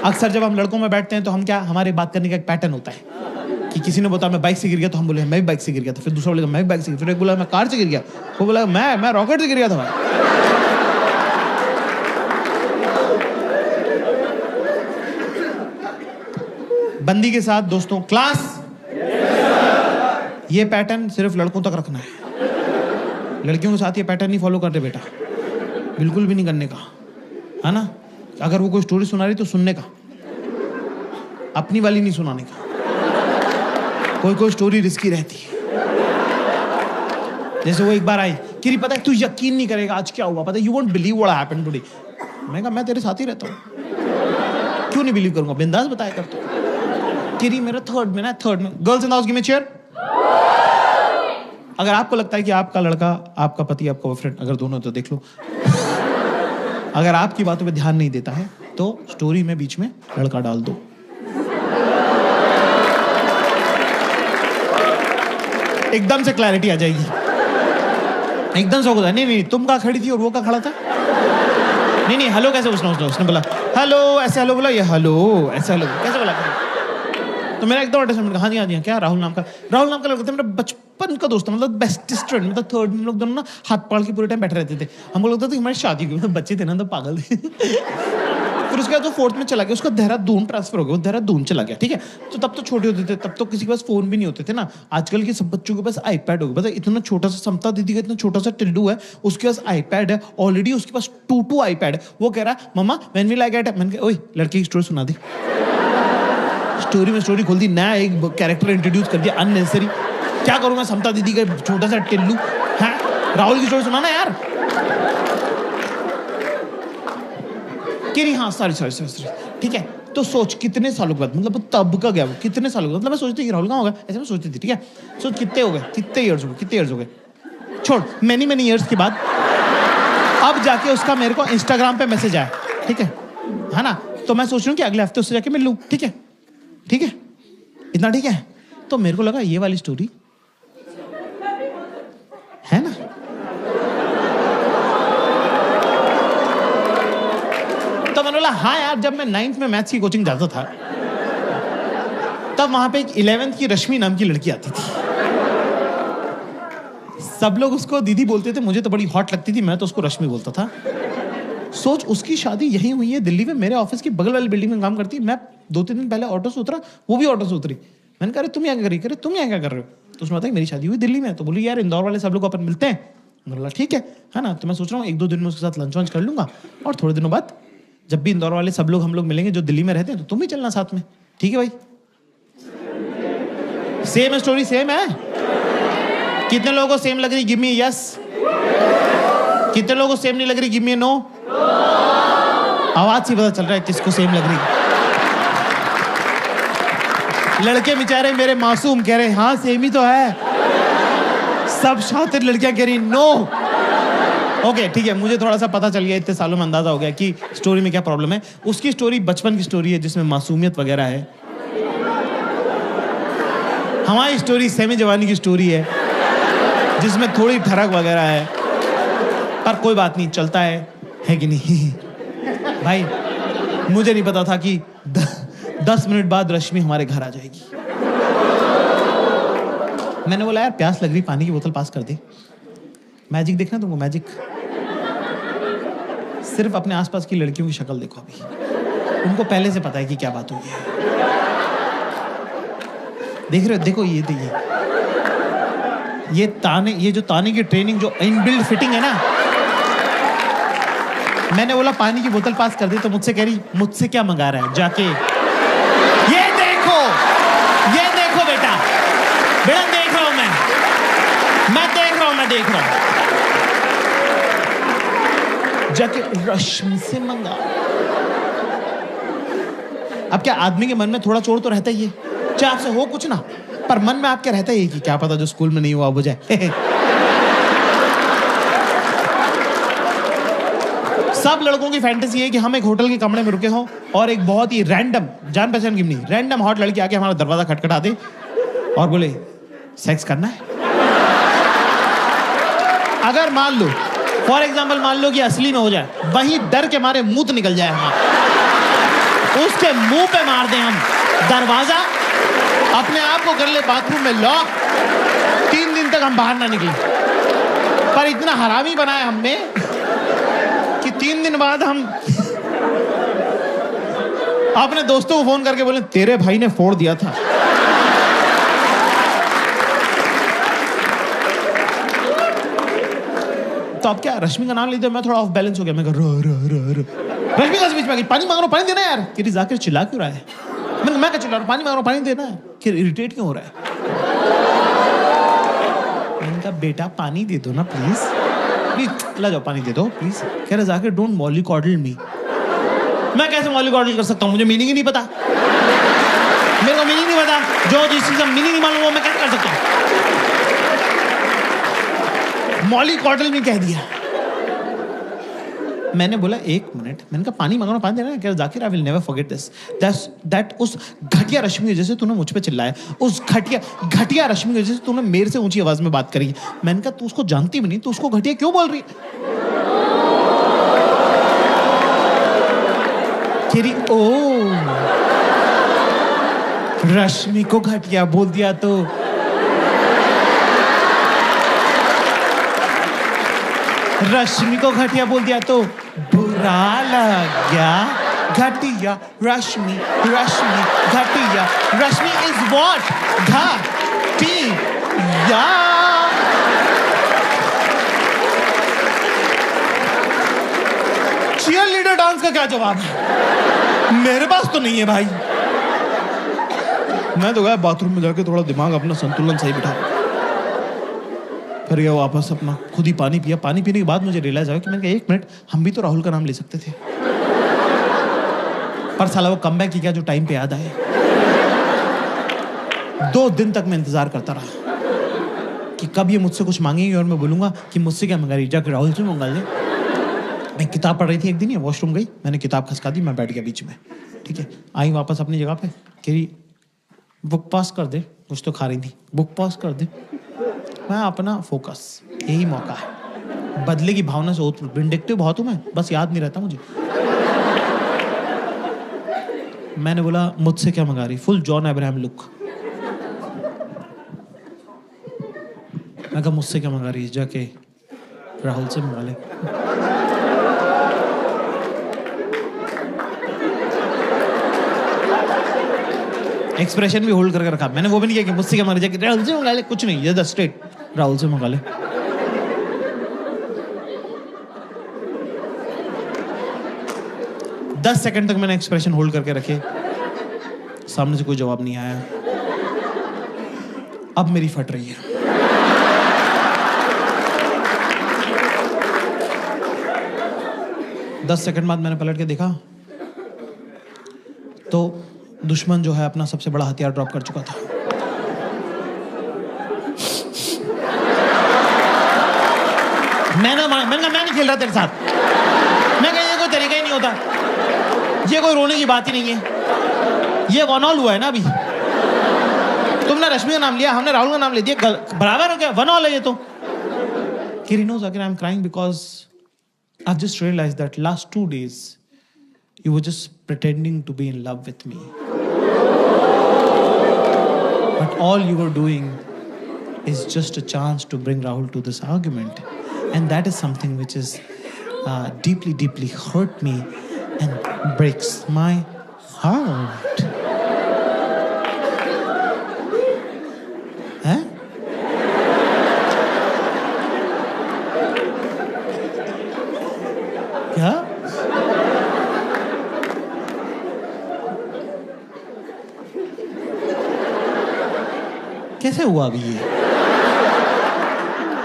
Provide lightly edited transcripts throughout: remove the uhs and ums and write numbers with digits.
अक्सर जब हम लड़कों में बैठते हैं तो हम क्या, हमारे बात करने का एक पैटर्न होता है कि किसी ने बताया मैं बाइक से गिर गया, तो हम बोले मैं भी बाइक से गिर गया था, फिर दूसरा बोलेगा मैं भी बाइक से गिर, फिर एक बोला मैं कार से गिर गया, वो बोला मैं रॉकेट से गिर गया था भाई। बंदी के साथ दोस्तों, क्लास ये पैटर्न सिर्फ लड़कों तक रखना है, लड़कियों के साथ ये पैटर्न नहीं फॉलो करते बेटा, बिल्कुल भी नहीं करने का, है ना। अगर वो कोई स्टोरी सुना रही तो सुनने का, अपनी वाली नहीं सुनाने का। कोई स्टोरी रिस्की रहती है। जैसे वो एक बार आई, किरी पता है तू यकीन नहीं करेगा आज क्या हुआ, पता है, you won't believe what happened today. मैं कहा मैं तेरे साथ ही रहता हूँ, क्यों नहीं बिलीव करूंगा, बिंदास बताया कर तू। किरी मेरा थर्ड में girls in the house give me chair. अगर आपको लगता है कि आपका लड़का, आपका पति, आपका बॉयफ्रेंड, अगर दोनों तो देख लो, अगर आपकी बातों पे ध्यान नहीं देता है तो स्टोरी में बीच में लड़का डाल दो। एकदम से क्लैरिटी आ जाएगी, एकदम से होगा नहीं तुम कहाँ खड़ी थी और वो कहाँ खड़ा था, नहीं हेलो कैसे उसने बोला हेलो ऐसे, हेलो बोला, ये हेलो ऐसे, हेलो कैसे बोला, तो मेरा एकदम अटैचमेंट, हाँ जी क्या राहुल नाम का लड़का था, मेरा बचपन का दोस्त, मतलब बेस्टेस्ट फ्रेंड, मतलब थर्ड में लोग दोनों ना हाथ पकड़ के पूरे टाइम बैठे रहते थे। हमको लगता था कि हमारी शादी हुई, बच्चे थे ना तो पागल थे। फिर उसके बाद वो फोर्थ में चला गया, उसका देहरादून ट्रांसफर हो गया, वो देहरादून चला गया, ठीक है। तो तब तो छोटे होते थे, तब तो किसी के पास फोन भी नहीं होते थे ना। आजकल के सब बच्चों के पास आईपैड हो गया, पता है, इतना छोटा सा समता दीदी का इतना छोटा सा टिल्लू है, उसके पास आईपैड है ऑलरेडी, उसके पास 2 आईपैड है। वो कह रहा है मम्मा व्हेन विल आई गेट, मैंने कहा ओए लड़के की स्टोरी सुना दी, स्टोरी में स्टोरी खोल दी, नया एक कैरेक्टर इंट्रोड्यूस कर दिया अननेसेसरी। क्या करूंगा समता दीदी का छोटा सा टिल्लू है, राहुल की स्टोरी सुनाना यार। हाँ सॉरी ठीक है। तो सोच कितने सालों के बाद, मतलब तब का गया वो, कितने सालों का, मतलब मैं सोचती थी राहुल कहाँ होगा, ऐसे मैं सोचती थी, ठीक है। सोच कितने हो गए, कितने इयर्स हो गए, छोड़ मैनी इयर्स के बाद अब जाके उसका मेरे को इंस्टाग्राम पे मैसेज आया, ठीक है ना। तो मैं सोच रही हूँ कि अगले हफ्ते उससे जाके मिल लूँ, ठीक है इतना ठीक है। तो मेरे को लगा ये वाली स्टोरी है ना, तो मैंने बोला हाँ यार, जब मैं 9th में मैथ्स की कोचिंग जाता था तब वहां पे एक 11th की रश्मि नाम की लड़की आती थी। सब लोग उसको दीदी बोलते थे, मुझे तो बड़ी हॉट लगती थी, मैं तो उसको रश्मि बोलता था। सोच उसकी शादी यहीं हुई है दिल्ली में, मेरे ऑफिस की बगल वाली बिल्डिंग में काम करती है। मैं 2-3 दिन पहले ऑटो से उतरा, वो भी ऑटो से उतरी। मैंने कहा तुम यहाँ क्या कर रहे हो, तो उसने बताया मेरी शादी हुई दिल्ली में। तो बोली यार इंदौर वाले सब लोग अपन मिलते हैं। मैंने बोला ठीक है ना। तो मैं सोच रहा हूँ 1-2 दिन में उसके साथ लंच वंच कर लूंगा, और थोड़े दिनों बाद जब भी इंदौर वाले सब लोग हम लोग मिलेंगे जो दिल्ली में रहते हैं, तो तुम भी चलना साथ में, ठीक है भाई। सेम स्टोरी सेम है। कितने लोगों को सेम लग रही, गिव मी यस। कितने लोगों को सेम नहीं लग रही, गिव मी नो। आवाज से पता चल रहा है किसको सेम लग रही। लड़के बेचारे मेरे मासूम कह रहे हाँ सेम ही तो है, सब शातिर लड़कियां कह रही नो। ओके ठीक है, मुझे थोड़ा सा पता चल गया, इतने सालों में अंदाजा हो गया कि स्टोरी में क्या प्रॉब्लम है। उसकी स्टोरी बचपन की स्टोरी है जिसमें मासूमियत वगैरह है। हमारी स्टोरी सेमी जवानी की स्टोरी है जिसमें थोड़ी ठरक वगैरह है, पर कोई बात नहीं, चलता है कि नहीं। भाई मुझे नहीं पता था कि 10 मिनट बाद रश्मि हमारे घर आ जाएगी। मैंने बोला यार प्यास लग रही, पानी की बोतल पास कर दे। मैजिक देखना तुमको, मैजिक। सिर्फ अपने आसपास की लड़कियों की शक्ल देखो अभी, उनको पहले से पता है कि क्या बात हुई है। देख रहे हो, देखो ये ताने, ये जो ताने की ट्रेनिंग, जो इनबिल्ड फिटिंग है ना। मैंने बोला पानी की बोतल पास कर दी तो मुझसे कह रही मुझसे क्या मंगा रहा है जाके। ये देखो बेटा देख रहा हूं मैं देख रहा हूं जाके रश्मि से मंगा। अब क्या आदमी के मन में थोड़ा चोर तो रहता ही है, चाहे आपसे हो कुछ ना, पर मन में आपके रहता ही कि क्या पता जो स्कूल में नहीं हुआ अब हो जाए। सब लड़कों की फैंटेसी है कि हम एक होटल के कमरे में रुके हों और एक बहुत ही रैंडम, जान पहचान की नहीं, रैंडम हॉट लड़की आके हमारा दरवाजा खटखटा दे और बोले सेक्स करना है। अगर मान लो फॉर एग्जाम्पल मान लो कि असली में हो जाए, वही डर के मारे मुंह निकल जाए हमारा। उसके मुंह पे मार दें हम दरवाजा, अपने आप को कर ले बाथरूम में लॉक, 3 दिन तक हम बाहर ना निकले। पर इतना हरामी बनाया हमने कि 3 दिन बाद हम अपने दोस्तों को फोन करके बोले तेरे भाई ने फोड़ दिया था। तो अब क्या, रश्मि का नाम लेते मैं थोड़ा ऑफ बैलेंस हो गया। मैं रश्मि का बीच में पानी मांग रहा हूँ, पानी देना यार। कि जाकिर चिल्ला क्यों रहा है? मैं क्या चिल्ला रहा हूँ, पानी मांग रहा हूँ, पानी देना है। कि इरिटेट क्यों हो रहा है? मैंने कहा बेटा पानी दे दो ना प्लीज, प्लीज ला जाओ पानी दे दो प्लीज। कह रहे जाकिर डोंट मॉलीकॉडल मी। मैं कैसे मॉलीकॉडल कर सकता हूँ? मुझे मीनिंग ही नहीं पता, मेरे को मीनिंग नहीं पता। जो जिस चीज का मीनिंग नहीं मालूम वो मैं कैसे कर सकता हूँ? मॉलीकॉडल में कह दिया। मैंने बोला 1 मिनट, मैंने कहा पानी मांगना, पानी देना। क्या Zakir I will never forget this, that उस घटिया रश्मि की वजह से तूने मुझ पे चिल्लाया, उस घटिया रश्मि की वजह से तूने मेरे से ऊंची आवाज में बात करी। मैंने कहा तू उसको जानती भी नहीं, तू उसको घटिया क्यों बोल रही है? ओ रश्मि को घटिया बोल दिया तो रश्मि को घटिया बोल दिया तो बुरा लग गया। घटिया रश्मि, रश्मि घटिया, रश्मि इज व्हाट? घटिया। चीयर लीडर डांस का क्या जवाब है? मेरे पास तो नहीं है भाई। मैं तो गया बाथरूम में जाके थोड़ा दिमाग अपना संतुलन सही बिठा, फिर गया वापस अपना खुद ही पानी पिया। पानी पीने के बाद मुझे रियलाइज आया कि मैंने कहा 1 मिनट, हम भी तो राहुल का नाम ले सकते थे। पर साला वो कमबैक की क्या जो टाइम पे याद आए। 2 दिन तक मैं इंतजार करता रहा कि कब ये मुझसे कुछ मांगेंगे और मैं बोलूंगा कि मुझसे क्या मंगा रही, जाकर राहुल से मंगा ले। मैं किताब पढ़ रही थी एक दिन, ये वॉशरूम गई, मैंने किताब खसका दी, मैं बैठ गया बीच में। ठीक है, आई वापस अपनी जगह पे, कह रही बुक पास कर दे, कुछ तो खा रही थी, बुक पास कर दे। मैं अपना फोकस, यही मौका है। बदले की भावना से विंडिक्टिव बहुत हूं मैं, बस याद नहीं रहता मुझे। मैंने बोला मुझसे क्या मंगा रही, फुल जॉन अब्राहम लुक। मैं कहा मुझसे क्या मंगा रही, जाके राहुल से मंगा ले। एक्सप्रेशन भी होल्ड करके रखा मैंने, वो भी नहीं किया कि मुझसे क्या मंगा रही, जाके राहुल से मंगा ले, कुछ नहीं, ये स्ट्रेट राहुल से मंगा ले। दस सेकंड तक मैंने एक्सप्रेशन होल्ड करके रखे, सामने से कोई जवाब नहीं आया। अब मेरी फट रही है। दस सेकंड बाद मैंने पलट के देखा तो दुश्मन जो है अपना सबसे बड़ा हथियार ड्रॉप कर चुका था। मैंने मैं नहीं खेल रहा तेरे साथ। मैं कहा ये कोई तरीका ही नहीं होता, ये कोई रोने की बात ही नहीं है, ये वन ऑल हुआ है ना। अभी तुमने रश्मि का नाम लिया, हमने राहुल का नाम ले दिया, बराबर हो गया, वन ऑल है ये तो। Kiri knows again I'm crying because I've just realized that last 2 days you were just pretending to be in love with me. But all you were doing is just a chance to bring Rahul to this argument. And that is something which is deeply, deeply hurt me and breaks my heart. Huh? क्या? कैसे हुआ अभी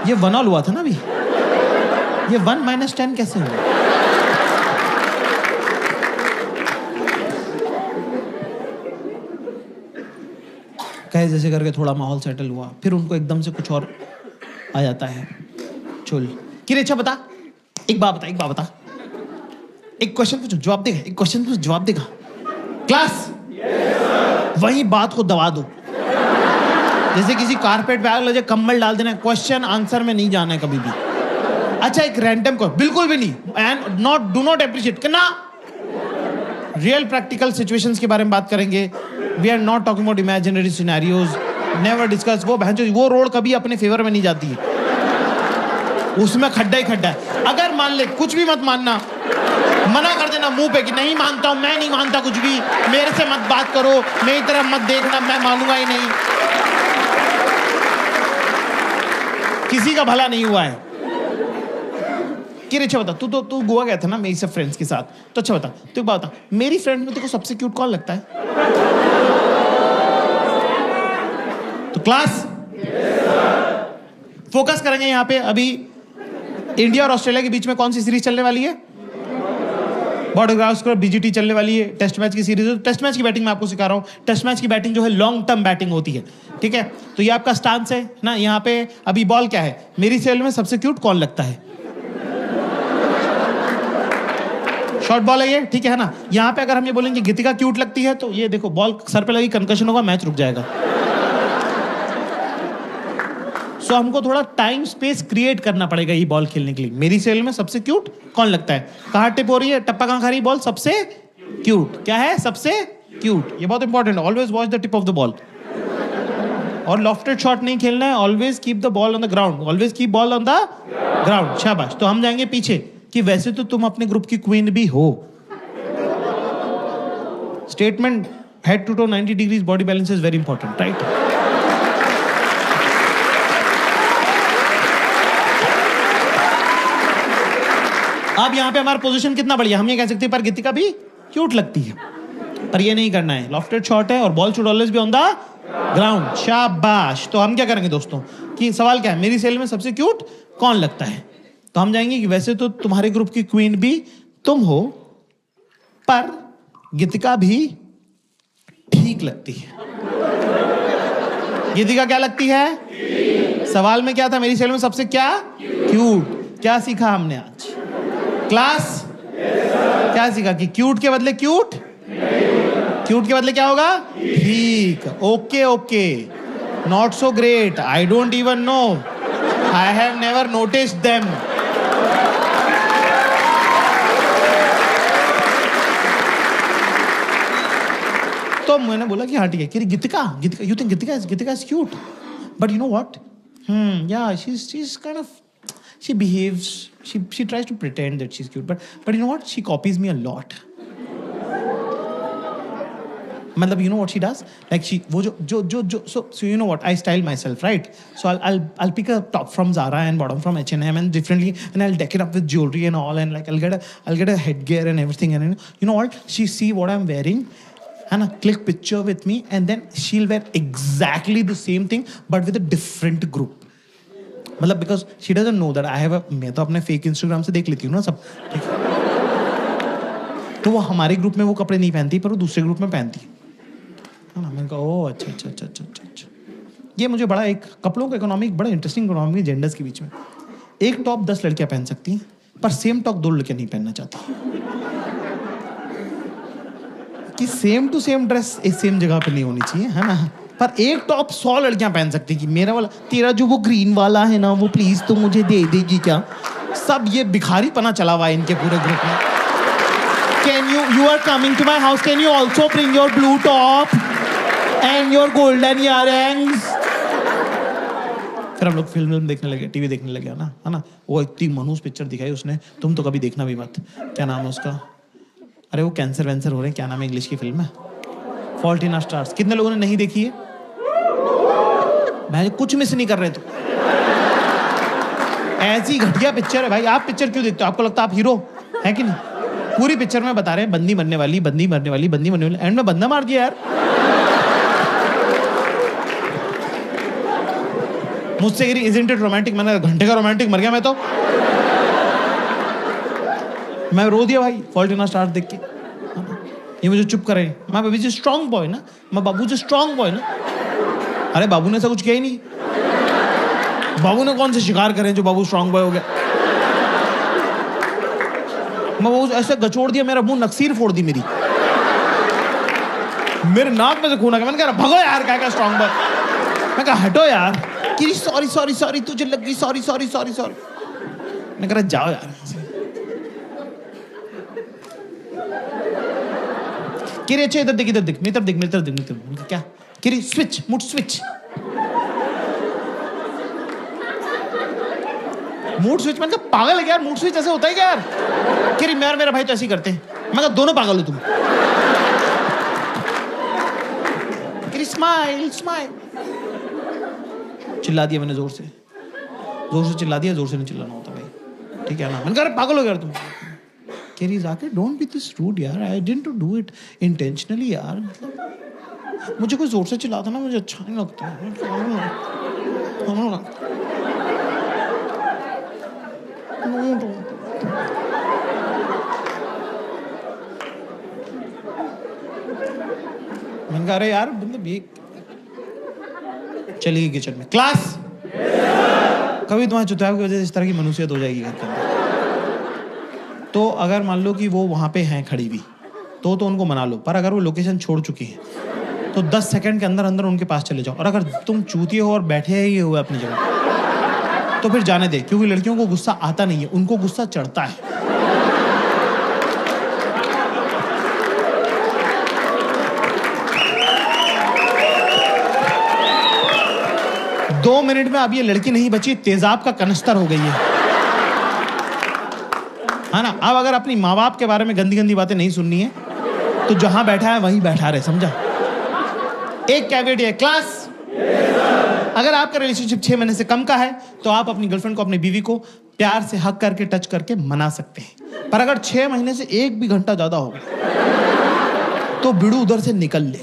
ये 1 all हुआ था ना अभी, ये 1 - 10 कैसे हुआ? कहे जैसे करके थोड़ा माहौल सेटल हुआ, फिर उनको एकदम से कुछ और आ जाता है चुल। किरे अच्छा बता, एक बात बता, एक क्वेश्चन पूछो जवाब देगा, एक क्वेश्चन पूछो जवाब देगा। क्लास वही बात को दबा दो, जैसे किसी कारपेट पे आग लगे कंबल डाल देना, क्वेश्चन आंसर में नहीं जाना है कभी भी। अच्छा एक रैंडम को बिल्कुल भी नहीं, एंड डू नॉट अप्रिशिएट करना, रियल प्रैक्टिकल सिचुएशंस के बारे में बात करेंगे. We are not talking about imaginary scenarios. Never discuss. वो रोड कभी अपने फेवर में नहीं जाती है, उसमें खड्डा ही खड्डा है. अगर मान ले, कुछ भी मत मानना, मना कर देना मुंह पे कि नहीं मानता हूं, मैं नहीं मानता कुछ भी, मेरे से मत बात करो, मेरी तरफ मत देखना, मैं मानूंगा ही नहीं. किसी का भला नहीं हुआ है. कि अच्छा बता, तू गोवा गया था ना मेरी सब फ्रेंड्स के साथ, तो अच्छा बता, तू बता, मेरी फ्रेंड में तेरे को सबसे क्यूट कौन लगता है? तो क्लास फोकस करेंगे यहां पे. अभी इंडिया और ऑस्ट्रेलिया के बीच में कौन सी सीरीज चलने वाली है? बॉर्डर गावस्कर बीजीटी चलने वाली है. टेस्ट मैच की सीरीज. टेस्ट मैच की बैटिंग मैं आपको सिखा रहा हूं. टेस्ट मैच की बैटिंग जो है लॉन्ग टर्म बैटिंग होती है, ठीक है? तो ये आपका स्टांस है ना. यहाँ पे अभी बॉल क्या है? मेरी सेल में सबसे क्यूट कौन लगता है? शॉर्ट बॉल है ये, ठीक है ना. यहाँ पे अगर हम ये बोलेंगे गीतिका क्यूट लगती है, तो ये देखो बॉल सर पे लगी, कंकशन होगा, मैच रुक जाएगा. सो हमको थोड़ा टाइम स्पेस क्रिएट करना पड़ेगा ये बॉल खेलने के लिए. मेरी सेल में सबसे क्यूट कौन लगता है? कहाँ टिप हो रही है, टप्पा कहाँ खा रही है, बॉल सबसे क्यूट क्या है? सबसे क्यूट. ये बहुत इंपॉर्टेंट है. Always watch the tip of the ball. और लॉफ्टेड शॉट नहीं खेलना है. Always keep the ball on the ground. Always keep ball on the ground. शाबाश. तो हम जाएंगे पीछे कि वैसे तो तुम अपने ग्रुप की क्वीन भी हो. Statement head to toe 90 degrees body balance is very important, right? अब यहां पे हमारा पोजीशन कितना बढ़िया. हम ये कह सकते हैं पर गीतिका भी क्यूट लगती है, पर ये नहीं करना है. लॉफ्टेड शॉट है और ball should always be on the ground. शाबाश. तो हम क्या करेंगे दोस्तों कि सवाल क्या है? मेरी सेल में सबसे क्यूट कौन लगता है? तो हम जाएंगे कि वैसे तो तुम्हारे ग्रुप की क्वीन भी तुम हो, पर गीतिका भी ठीक लगती है. गीतिका क्या लगती है? सवाल में क्या था? मेरी सेल में सबसे क्या क्यूट. क्या सीखा हमने आज क्लास? क्या सीखा कि क्यूट के बदले क्यूट, क्यूट के बदले क्या होगा? ठीक. Okay okay. Not so great. I don't even know. I have never noticed them. तो मैंने बोला कि हाँ ठीक है. कि Geetika, Geetika, you think Geetika is cute, but you know what, yeah, she's kind of, she behaves, she tries to pretend that she's cute, but you know what, she copies me a lot. मतलब you know what she does, like she वो जो so you know what, I style myself, right? So I'll pick a top from Zara and bottom from H&M and differently, and I'll deck it up with jewelry and all, and like I'll get a headgear and everything, and you know what, she see what I'm wearing and click picture with me, and then she'll wear exactly the same thing but with a different group. मतलब because she doesn't know that I have a, मैं तो अपने fake Instagram से देख लेती हूँ ना सब, ठीक है? तो वो हमारे ग्रुप में वो कपड़े नहीं पहनती, पर वो दूसरे ग्रुप में पहनती है ना. मैंने कहा ओह अच्छा. ये मुझे बड़ा एक कपड़ों का इकोनॉमिक, बड़ा इंटरेस्टिंग इकोनॉमिक जेंडर्स के बीच में. एक टॉप 10 लड़कियां पहन सकती हैं, पर सेम टॉप 2 लड़कियां नहीं पहनना चाहती. कि सेम टू सेम ड्रेस एक सेम जगह पे नहीं होनी चाहिए, है ना? पर एक टॉप 100 लड़कियां पहन सकती कि मेरा वाला, तेरा जो वो ग्रीन वाला है ना, वो प्लीज तो मुझे दे देगी क्या? सब ये भिखारी पना चला हुआ है इनके पूरे ग्रुप में. Can you are coming to my house, can you also bring your blue top and your golden earrings? फिर हम लोग फिल्म देखने लगे, टीवी देखने लगे, है ना. वो इतनी मनहूस पिक्चर दिखाई उसने, तुम तो कभी देखना भी मत. क्या नाम है उसका? अरे वो कैंसर वैंसर हो रहे हैं, क्या नाम है इंग्लिश की फिल्म है? Fault in our stars. कितने लोगों ने नहीं देखी है? मैं कुछ मिस नहीं कर रहे. तो ऐसी घटिया पिक्चर है भाई. आप पिक्चर क्यों देखते हो? आपको लगता है आप हीरो है कि नहीं? पूरी पिक्चर में बता रहे हैं बंदी मरने वाली, एंड में बंदा मार दिया यार. मुझसे कह रही इजंट इट रोमांटिक. मैंने घंटे का रोमांटिक मर गया मैं तो. मैं रो दिया भाई फॉल्ट इन आवर स्टार्स देख के. ये मुझे चुप करे. मैं बेबी जी स्ट्रॉन्ग बॉय ना, मैं बाबू जी स्ट्रॉन्ग बॉय ना. अरे बाबू ने ऐसा कुछ किया ही नहीं. बाबू ने कौन से शिकार करे जो बाबू स्ट्रॉन्ग बॉय हो गया? मैं बाबू ऐसे गचोड़ दिया, मेरा मुंह नक्सीर फोड़ दी मेरी. मेरे नाक में से खून आ गया. मैंने कहा भगो यार, क्या स्ट्रॉन्ग बॉय. मैं कहा हटो यार. कि सॉरी तुझे लग गई, सॉरी. मैं कह रहा जाओ यार. किरी अच्छा इधर देख, इधर देख, मेरी तरफ देख, मेरी तरफ देख, मेरी तरफ। क्या किरी? Switch, mood switch, mood switch. मैंने कहा पागल है क्या यार, मूड स्विच ऐसे होता है क्या यार? किरी मैं और मेरा भाई तो ऐसे ही करते हैं। मैं कहा दोनों पागल हो तुम। किरी स्माइल स्माइल। चिल्ला दिया मैंने, जोर से चिल्ला दिया, जोर से नहीं चिल्लाना होता भाई, ठीक है ना? मैंने कहा पागल हो गया तुम। केरी जाके डोंट बी दिस रूड यार, I didn't do it intentionally यार, मतलब मुझे कोई जोर से चिल्लाता ना मुझे अच्छा नहीं लगता। मैंने कहा अरे यार मतलब ये चली गई किचन में। क्लास कभी तुम्हारे चुतिया की वजह से इस तरह की मनुष्यत हो जाएगी घर के अंदर, तो अगर मान लो कि वो वहां पे हैं खड़ी भी तो उनको मना लो, पर अगर वो लोकेशन छोड़ चुकी हैं तो 10 सेकंड के अंदर अंदर उनके पास चले जाओ। और अगर तुम चूतिए हो और बैठे ही हुए अपनी जगह तो फिर जाने दे, क्योंकि लड़कियों को गुस्सा आता नहीं है, उनको गुस्सा चढ़ता है। दो मिनट में अब ये लड़की नहीं बची, तेजाब का कनस्तर हो गई है ना? अब अगर अपनी माँ बाप के बारे में गंदी गंदी बातें नहीं सुननी है तो जहां बैठा है वहीं बैठा रहे, समझा? एक कैवेट है क्लास। अगर आपका रिलेशनशिप 6 महीने से कम का है तो आप अपनी गर्लफ्रेंड को, अपनी बीवी को प्यार से हक करके, टच करके मना सकते हैं, पर अगर 6 महीने से 1 भी घंटा ज्यादा हो तो बिड़ू उधर से निकल ले।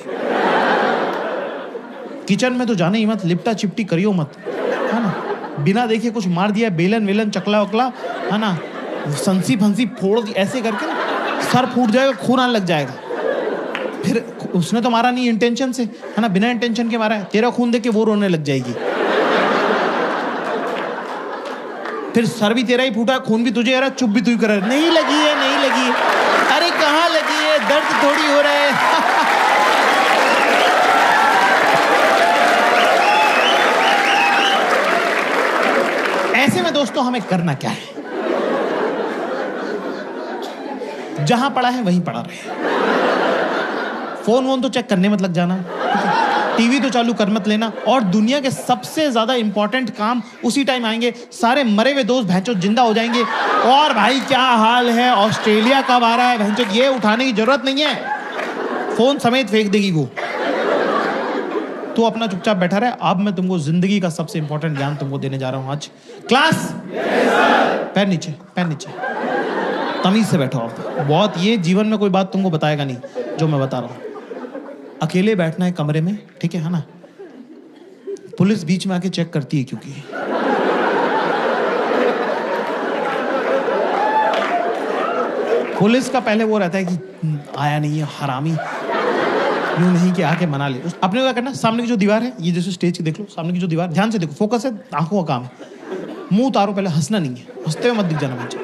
किचन में तो जाने ही मत, लिपटा चिपटी करियो मत, है ना? बिना देखे कुछ मार दिया, बेलन वेलन चकला वकला, है ना, संसी फंसी फोड़ दी ऐसे करके ना, सर फूट जाएगा, खून आने लग जाएगा। फिर उसने तो मारा नहीं इंटेंशन से, है ना, बिना इंटेंशन के मारा है, तेरा खून देख के वो रोने लग जाएगी। फिर सर भी तेरा ही फूटा, खून भी तुझे आ रहा, चुप भी तू ही कर रहा है, नहीं लगी है, नहीं लगी है। अरे कहाँ लगी है, दर्द थोड़ी हो रहा है। ऐसे में दोस्तों हमें करना क्या है? जहां पड़ा है वहीं पड़ा रहे। फोन वोन तो चेक करने मत लग जाना, टीवी तो चालू कर मत लेना, और दुनिया के सबसे ज्यादा इंपॉर्टेंट काम उसी टाइम आएंगे। सारे मरे हुए दोस्त भैंचो जिंदा हो जाएंगे, और भाई क्या हाल है, ऑस्ट्रेलिया कब आ रहा है, भैंचो ये उठाने की जरूरत नहीं है, फोन समेत फेंक देगी वो। तो अपना चुपचाप बैठा रहे। अब मैं तुमको जिंदगी का सबसे इंपॉर्टेंट ज्ञान तुमको देने जा रहा हूं आज। क्लास पैर नीचे, पैर नीचे, तमीज से बैठो आप। बहुत, ये जीवन में कोई बात तुमको बताएगा नहीं जो मैं बता रहा हूं। अकेले बैठना है कमरे में, ठीक है ना? पुलिस बीच में आके चेक करती है, क्योंकि पुलिस का पहले वो रहता है कि आया नहीं है हरामी, यूं नहीं कि आके मना ले। अपने को क्या करना, सामने की जो दीवार है, ये जैसे स्टेज की देख लो, सामने की जो दीवार, ध्यान से देखो, फोकस है, आंखों का काम है। मुंह उतारो पहले, हंसना नहीं है, हंसते हुए मत दिख जाना मुझे,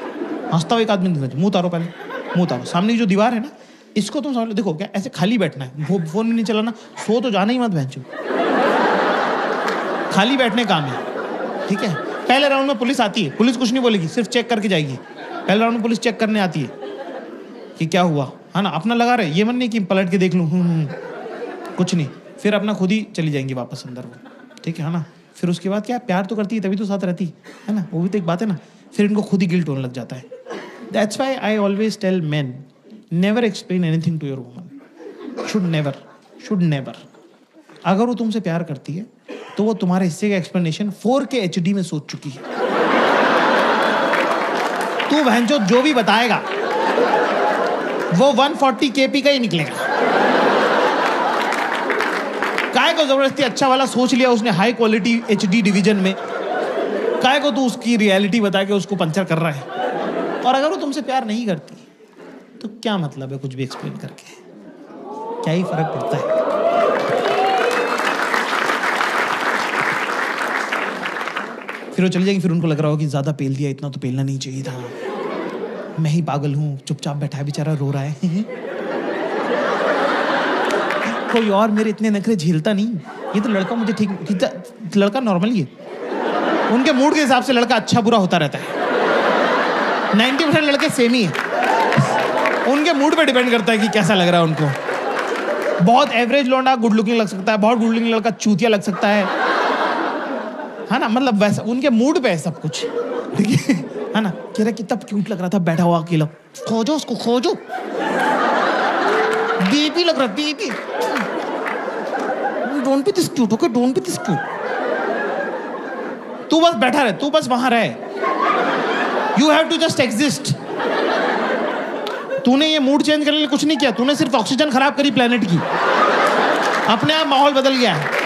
हंसता हुआ एक आदमी दिखना चाहिए। मुंह उतारो पहले, मुंह उतारो। सामने की जो दीवार है ना, इसको तुम सामने देखो, क्या ऐसे खाली बैठना है, फोन भी नहीं चलाना, सो तो जाना ही मत भैंचो, खाली बैठने काम है, ठीक है? पहले राउंड में पुलिस आती है, पुलिस कुछ नहीं बोलेगी, सिर्फ चेक करके जाएगी। पहले राउंड में पुलिस चेक करने आती है कि क्या हुआ, है ना, अपना लगा रहे, ये मन नहीं कि पलट के देख लूं, कुछ नहीं, फिर अपना खुद ही चली जाएंगी वापस अंदर वो, ठीक है ना? फिर उसके बाद क्या, प्यार तो करती है तभी तो साथ रहती है ना, वो भी तो एक बात है ना। फिर इनको खुद ही गिल्ट होने लग जाता है। That's why I always tell men, never explain anything to your woman, should never. अगर वो तुमसे प्यार करती है तो वो तुम्हारे हिस्से का एक्सप्लेनेशन 4K HD में सोच चुकी है। तू भैंचो जो भी बताएगा वो 140 kp का ही निकलेगा। काय को जबरदस्ती अच्छा वाला सोच लिया उसने हाई क्वालिटी HD डिवीजन में, काय को तू उसकी रियलिटी बता के उसको पंचर कर रहा है। और अगर वो तुमसे प्यार नहीं करती तो क्या मतलब है कुछ भी एक्सप्लेन करके, क्या ही फर्क पड़ता है? फिर वो चली जाएगी, फिर उनको लग रहा हो कि ज्यादा पेल दिया, इतना तो पेलना नहीं चाहिए था, मैं ही पागल हूं, चुपचाप बैठा है बेचारा, रो रहा है। कोई और मेरे इतने नखरे झेलता नहीं, ये तो लड़का मुझे ठीक, लड़का नॉर्मली है, उनके मूड के हिसाब से लड़का अच्छा बुरा होता रहता है। 90% लड़के सेम ही है, उनके मूड पे डिपेंड करता है कि कैसा लग रहा है उनको। बहुत एवरेज लौंडा गुड लुकिंग लग सकता है, बहुत गुड लुकिंग लड़का चूतिया लग सकता है ना? मतलब वैसा उनके मूड पे है सब कुछ, ठीक है ना? कह रहा कितना क्यूट लग रहा था बैठा हुआ अकेला, खोजो उसको खोजो, बेबी लग रहा है baby, don't be this cute, okay don't be this cute. तू बस बैठा रहे, तू बस वहां रहे, you have to just exist. तूने ये मूड चेंज करने के लिए कुछ नहीं किया, तूने सिर्फ ऑक्सीजन खराब करी प्लेनेट की, अपने आप माहौल बदल गया है।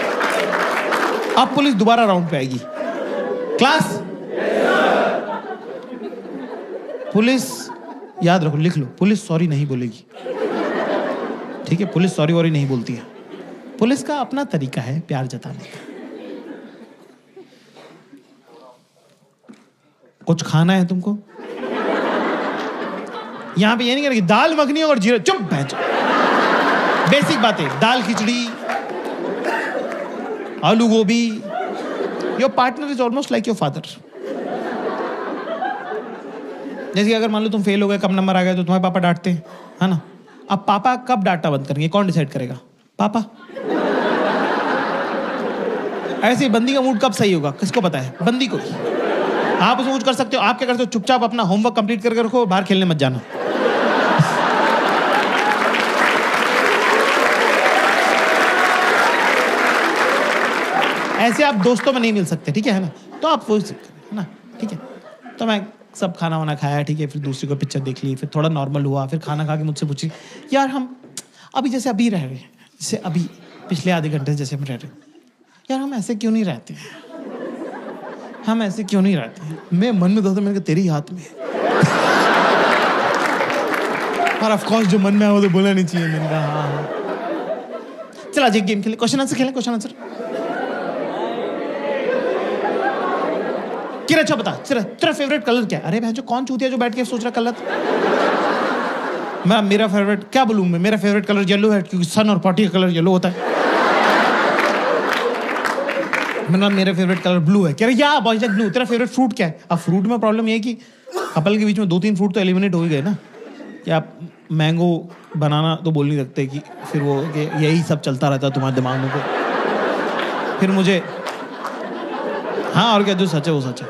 अब पुलिस दोबारा राउंड पे आएगी। क्लास पुलिस याद रखो, लिख लो, पुलिस सॉरी नहीं बोलेगी, ठीक है? पुलिस सॉरी वॉरी नहीं बोलती है, पुलिस का अपना तरीका है प्यार जताने का। कुछ खाना है तुमको, यहां पे ये नहीं करेगी दाल मखनी और जीरा, चुप बैठ। बेसिक बातें, दाल खिचड़ी, आलू गोभी। Your partner is almost like your father. जैसे अगर मान लो तुम फेल हो गए, कम नंबर आ गए, तो तुम्हारे पापा डांटते हैं, है ना? अब पापा कब डांटना बंद करेंगे, कौन डिसाइड करेगा? पापा। ऐसे ही बंदी का मूड कब सही होगा, किसको पता है? बंदी को। आप उसमें कुछ कर सकते हो, आप क्या करते हो? चुपचाप अपना होमवर्क कंप्लीट करके रखो, बाहर खेलने मत जाना। ऐसे आप दोस्तों में नहीं मिल सकते, ठीक है ना? तो आप वो है ना, ठीक है? तो मैं सब खाना वाना खाया, ठीक है? फिर दूसरी को पिक्चर देख ली, फिर थोड़ा नॉर्मल हुआ, फिर खाना खा के मुझसे पूछी, यार हम अभी जैसे अभी रह रहे हैं, जैसे अभी पिछले आधे घंटे जैसे हम रह रहे हैं, यार हम ऐसे क्यों नहीं रहते हैं? हम ऐसे क्यों नहीं रहते हैं? मैं मन में दोस्तों, मैंने कहा तेरे ही हाथ में है। और ऑफ कोर्स जो मन में है वो तो बोलना नहीं चाहिए। मैंने कहा हाँ। चल आज एक गेम खेले, क्वेश्चन आंसर खेलें, क्वेश्चन आंसर। किरा अच्छा बता, तेरा फेवरेट कलर क्या है? अरे भैंसो कौन चूतिया जो बैठ के सोच रहा कलर। मेरा फेवरेट क्या बोलूं मैं? मेरा फेवरेट कलर येलो है, क्योंकि सन और पार्टी का कलर येलो होता है। मेरा फेवरेट कलर ब्लू है। कह रहे या बॉयज लाइक ब्लू। तेरा फेवरेट फ्रूट क्या है? अब फ्रूट में प्रॉब्लम ये है कि कपल के बीच में 2-3 फ्रूट तो एलिमिनेट हो ही गए ना, कि आप मैंगो बनाना तो बोल नहीं सकते, कि फिर वो कि यही सब चलता रहता है तुम्हारे दिमाग में। फिर मुझे हाँ, और क्या, जो सच है वो सच है।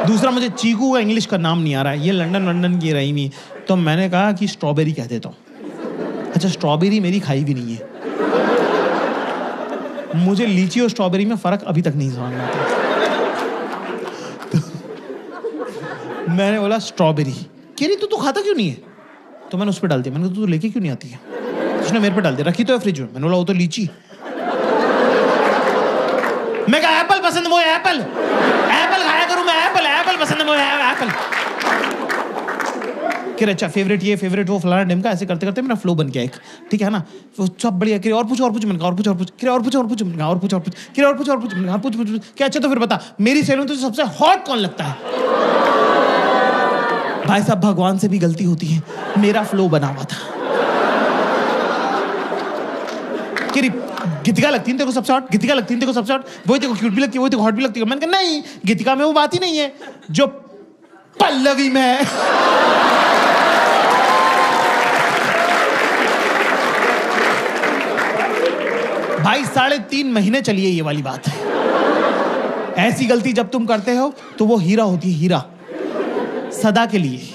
दूसरा, मुझे चीकू का इंग्लिश का नाम नहीं आ रहा है, ये लंदन की रही नहीं, तो मैंने कहा कि स्ट्रॉबेरी कह देता हूँ। अच्छा, स्ट्रॉबेरी मेरी खाई भी नहीं है, मुझे लीची और स्ट्रॉबेरी में फर्क अभी तक नहीं समझ में आता। तो मैंने बोला स्ट्रॉबेरी। कह रही तू खाता क्यों नहीं है? तो मैंने उस पर डाल दिया। मैंने कहा तू लेके क्यों नहीं आती है? उसने मेरे पे डाल दिया, रखी तो है फ्रिज में। मैंने बोला वो तो लीची। मैं कहा एप्पल पसंद, वो एप्पल खाया करूं मैं, एप्पल पसंद है, वो एप्पल। कि अच्छा फेवरेट ये फेवरेट वो फलाना ढिमका, ऐसे करते करते मेरा फ्लो बन गया एक, ठीक है ना? वो सब बढ़िया। कि और पूछ मैंने कहा और पूछ कि और पूछ मैंने कहा और पूछ कि और पूछ मैंने कहा पूछ क्या? अच्छा तो फिर बता, मेरी सैलून तो सबसे हॉट कौन लगता है? भाई साहब, भगवान से भी गलती होती है, मेरा फ्लो बना हुआ था। कि गीतिका लगती है तेरे को सबसे हॉट, गीतिका लगती है तेरे को सबसे हॉट, वही तेरे को क्यूट भी लगती है, वही तेरे को हॉट भी लगती है। मैंने कहा नहीं, गीतिका में वो बात ही नहीं है जो पल्लवी में है। भाई 3.5 महीने चली है ये वाली बात है। ऐसी गलती जब तुम करते हो तो वो हीरा होती है, हीरा, सदा के लिए।